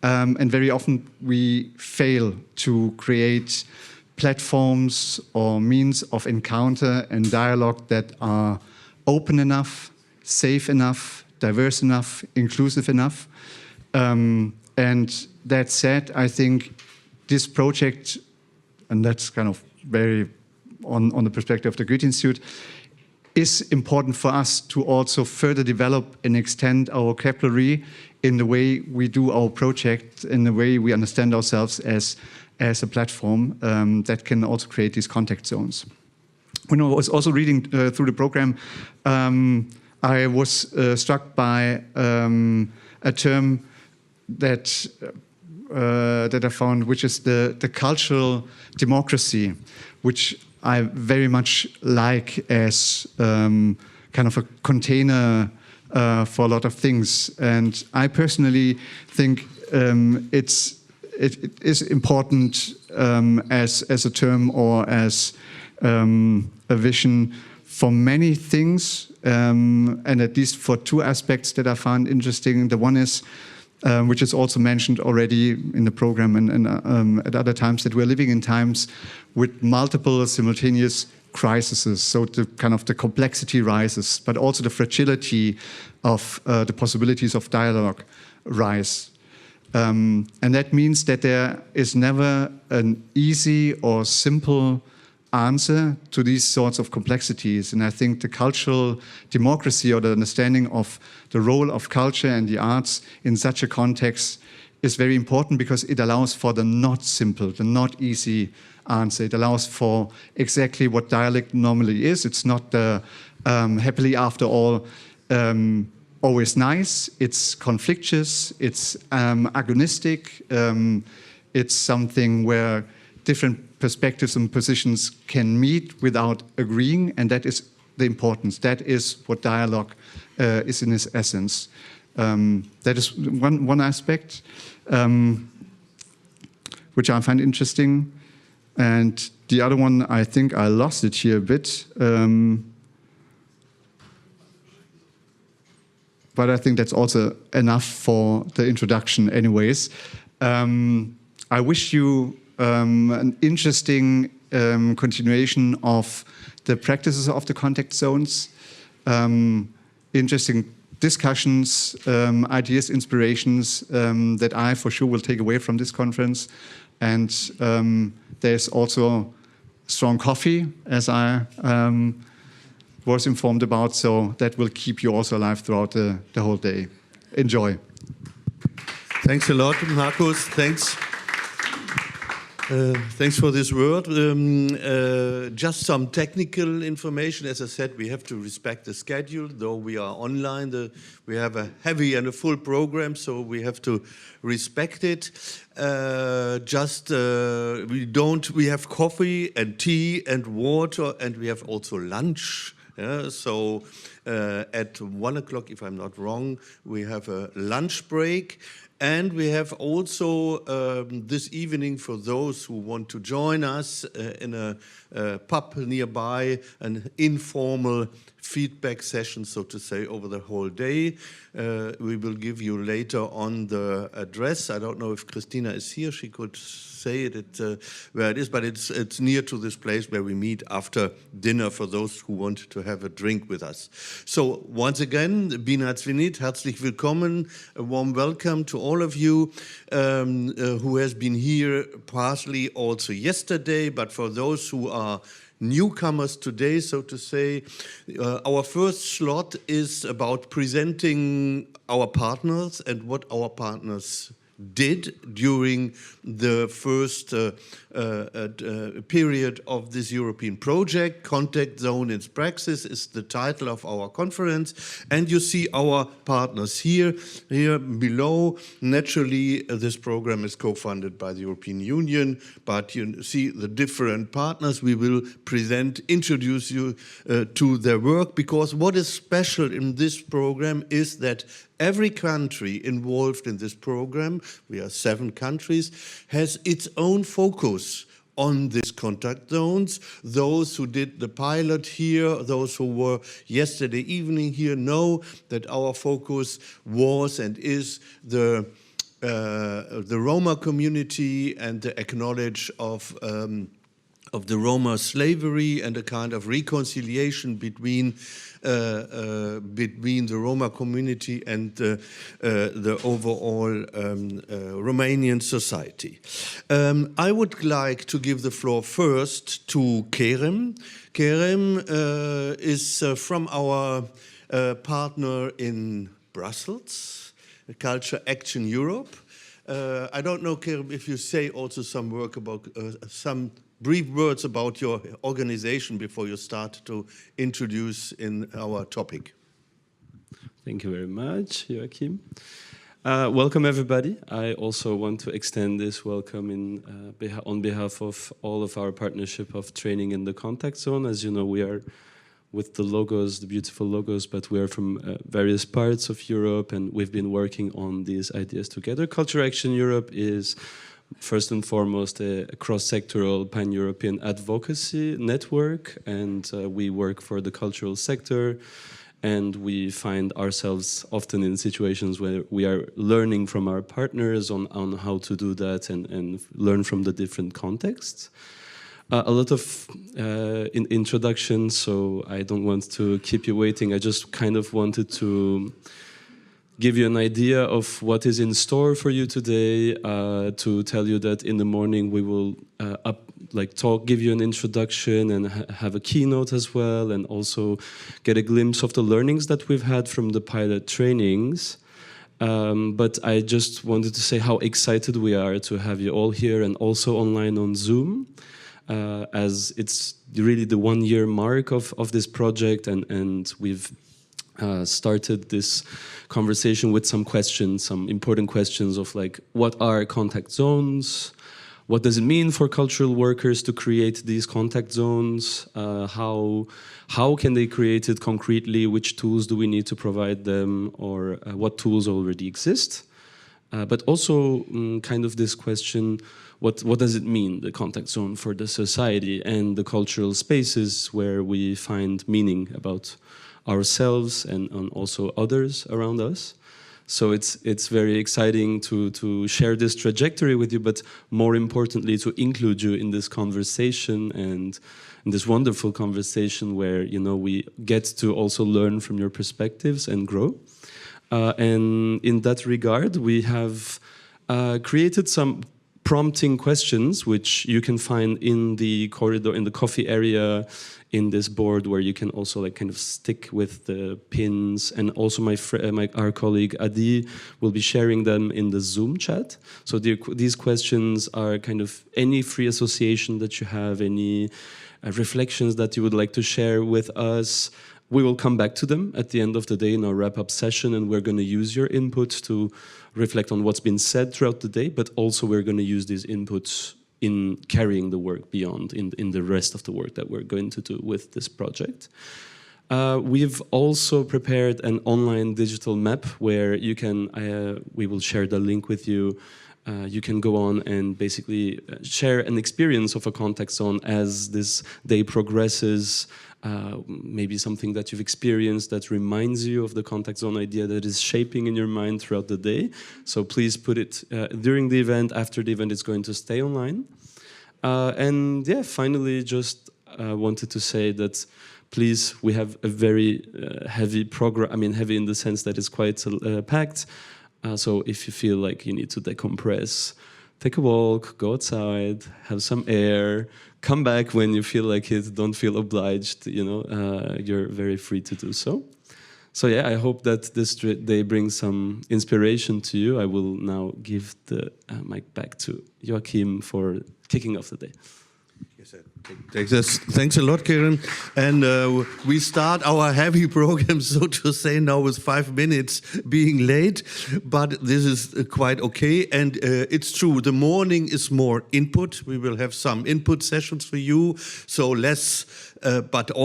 And very often we fail to create platforms or means of encounter and dialogue that are open enough, safe enough, diverse enough, inclusive enough. And that said, I think this project, and that's kind of very on the perspective of the Goethe Institute, is important for us to also further develop and extend our vocabulary in the way we do our project, in the way we understand ourselves as a platform that can also create these contact zones. When I was also reading through the program, I was struck by a term that I found, which is the cultural democracy, which I very much like as kind of a container for a lot of things. And I personally think it is important as a term or as a vision for many things, and at least for two aspects that I found interesting. The one is, which is also mentioned already in the program and at other times, that we're living in times with multiple simultaneous crises. So the kind of the complexity rises, but also the fragility of the possibilities of dialogue rise. And that means that there is never an easy or simple answer to these sorts of complexities. And I think the cultural democracy, or the understanding of the role of culture and the arts in such a context, is very important, because it allows for the not simple, the not easy answer. It allows for exactly what dialect normally is. It's not the happily after all always nice. It's conflictuous. It's agonistic. It's something where different perspectives and positions can meet without agreeing, and that is the importance. That is what dialogue is in its essence. That is one aspect which I find interesting, and the other one, I think I lost it here a bit, but I think that's also enough for the introduction anyways. I wish you an interesting continuation of the practices of the contact zones, interesting discussions, ideas, inspirations that I for sure will take away from this conference. And there's also strong coffee, as I was informed about, so that will keep you also alive throughout the whole day. Enjoy. Thanks a lot, Markus. Thanks. Thanks for this word. Just some technical information. As I said, we have to respect the schedule. Though we are online, we have a heavy and a full program, so we have to respect it. We have coffee and tea and water, and we have also lunch. Yeah, so at 1 o'clock, if I'm not wrong, we have a lunch break. And we have also this evening, for those who want to join us in a pub nearby, an informal feedback session, so to say, over the whole day. We will give you later on the address. I don't know if Christina is here. She could say it where it is, but it's near to this place where we meet after dinner for those who want to have a drink with us. So once again, Binat Svinit, herzlich willkommen, a warm welcome to all of you who has been here partially also yesterday, but for those who are newcomers today, so to say, our first slot is about presenting our partners and what our partners did during the first period of this European project. Contact Zone in Praxis is the title of our conference, and you see our partners here below. Naturally, this program is co-funded by the European Union, but you see the different partners. We will introduce you to their work, because what is special in this program is that every country involved in this program, we are 7 countries, has its own focus on these contact zones. Those who did the pilot here, those who were yesterday evening here, know that our focus was and is the the Roma community and the acknowledge of the Roma slavery and a kind of reconciliation between the Roma community and the overall Romanian society. I would like to give the floor first to Kerem. Kerem is from our partner in Brussels, Culture Action Europe. I don't know, Kerem, if you say also some work about some brief words about your organization before you start to introduce in our topic. Thank you very much, Joachim. Welcome, everybody. I also want to extend this welcome on behalf of all of our partnership of training in the contact zone. As you know, we are with the logos, the beautiful logos, but we are from various parts of Europe, and we've been working on these ideas together. Culture Action Europe is first and foremost a cross-sectoral pan-European advocacy network, and we work for the cultural sector, and we find ourselves often in situations where we are learning from our partners on how to do that and learn from the different contexts. A lot of introduction, so I don't want to keep you waiting. I just kind of wanted to give you an idea of what is in store for you today, to tell you that in the morning we will give you an introduction and have a keynote as well, and also get a glimpse of the learnings that we've had from the pilot trainings. But I just wanted to say how excited we are to have you all here and also online on Zoom, as it's really the 1-year mark of this project, and we've started this conversation with some questions, some important questions of like, what are contact zones? What does it mean for cultural workers to create these contact zones? How can they create it concretely? Which tools do we need to provide them, or what tools already exist? But also kind of this question, what does it mean, the contact zone, for the society and the cultural spaces where we find meaning about ourselves and also others around us. So it's very exciting to share this trajectory with you, but more importantly to include you in this conversation and in this wonderful conversation where, you know, we get to also learn from your perspectives and grow. And in that regard, we have created some prompting questions, which you can find in the corridor, in the coffee area, in this board, where you can also like kind of stick with the pins. And also our colleague Adi will be sharing them in the Zoom chat. So these questions are kind of any free association that you have, any reflections that you would like to share with us. We will come back to them at the end of the day in our wrap-up session, and we're going to use your input to reflect on what's been said throughout the day, but also we're going to use these inputs in carrying the work beyond, in the rest of the work that we're going to do with this project. We've also prepared an online digital map where you can, we will share the link with you. You can go on and basically share an experience of a contact zone as this day progresses. Maybe something that you've experienced that reminds you of the contact zone idea that is shaping in your mind throughout the day. So please put it during the event. After the event, it's going to stay online. And yeah, finally, just wanted to say that please, we have a very heavy program. I mean, heavy in the sense that it's quite packed. So if you feel like you need to decompress, take a walk, go outside, have some air, come back when you feel like it, don't feel obliged, you know, you're very free to do so. So yeah, I hope that this day brings some inspiration to you. I will now give the mic back to Joachim for kicking off the day. Thanks a lot, Karen. And we start our heavy program, so to say, now with 5 minutes being late, but this is quite okay. And it's true, the morning is more input. We will have some input sessions for you, so less, but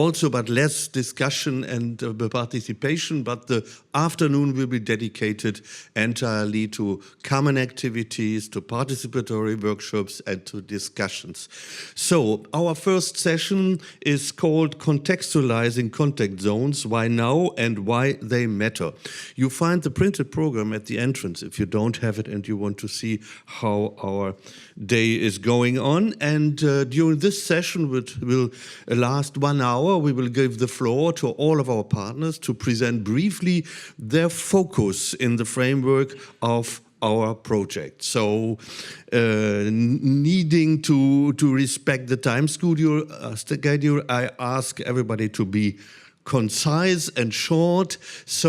less discussion and participation. But the afternoon will be dedicated entirely to common activities, to participatory workshops, and to discussions. So our our first session is called Contextualizing Contact Zones, Why Now and Why They Matter. You find the printed program at the entrance if you don't have it and you want to see how our day is going on. And during this session, which will last 1 hour, we will give the floor to all of our partners to present briefly their focus in the framework of our project. So needing to respect the time schedule, I ask everybody to be concise and short. So